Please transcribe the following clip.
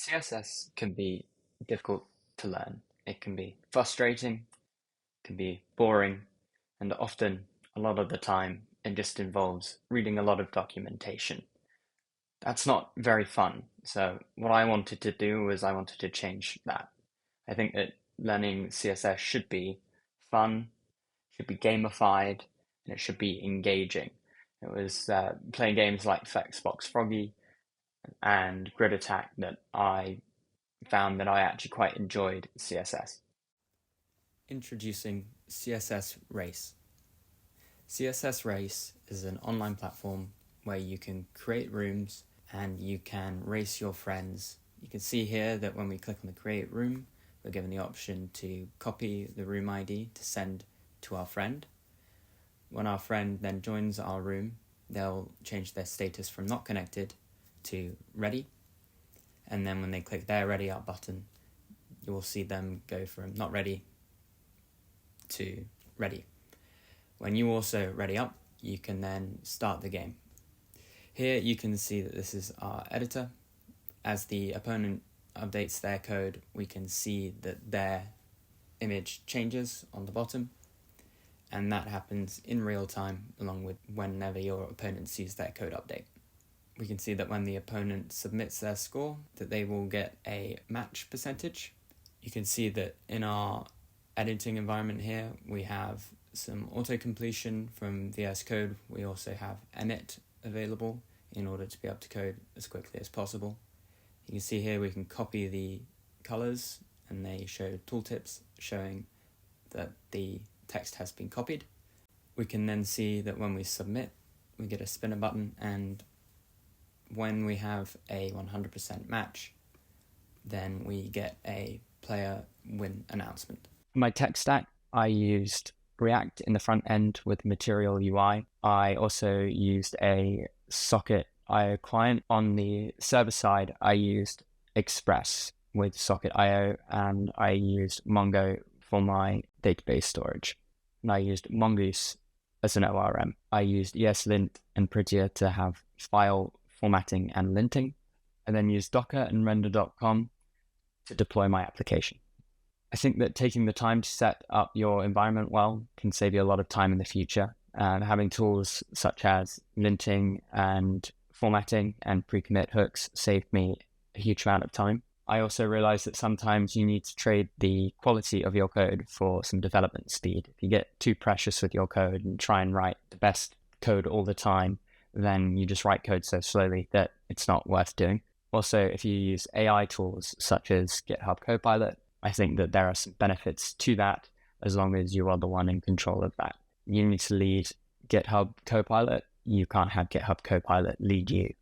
CSS can be difficult to learn. It can be frustrating, can be boring, and often, a lot of the time, it just involves reading a lot of documentation. That's not very fun. So what I wanted to do was I wanted to change that. I think that learning CSS should be fun, should be gamified, and it should be engaging. It was playing games like Flexbox Froggy and Grid Attack that I found that I actually quite enjoyed CSS. Introducing Css Race. Css Race is an online platform where you can create rooms and you can race your friends. You can see here that when we click on the create room, we're given the option to copy the room ID to send to our friend. When our friend then joins our room, they'll change their status from not connected to ready. And then when they click their ready up button, you will see them go from not ready to ready. When you also ready up, you can then start the game. Here you can see that this is our editor. As the opponent updates their code, we can see that their image changes on the bottom, and that happens in real time along with whenever your opponent sees their code update. We can see that when the opponent submits their score, that they will get a match percentage. You can see that in our editing environment here, we have some auto-completion from VS Code. We also have emit available in order to be able to code as quickly as possible. You can see here we can copy the colors and they show tooltips showing that the text has been copied. We can then see that when we submit, we get a spinner button, and when we have a 100% match, then we get a player win announcement. For my tech stack, I used React in the front end with Material UI. I also used a Socket IO client. On the server side, I used Express with Socket IO, and I used Mongo for my database storage. And I used Mongoose as an ORM. I used ESLint and Prettier to have file formatting and linting. I then used Docker and render.com to deploy my application. I think that taking the time to set up your environment well can save you a lot of time in the future. And having tools such as linting and formatting and pre-commit hooks saved me a huge amount of time. I also realized that sometimes you need to trade the quality of your code for some development speed. If you get too precious with your code and try and write the best code all the time, then you just write code so slowly that it's not worth doing. Also, if you use AI tools such as GitHub Copilot, I think that there are some benefits to that as long as you are the one in control of that. You need to lead GitHub Copilot. You can't have GitHub Copilot lead you.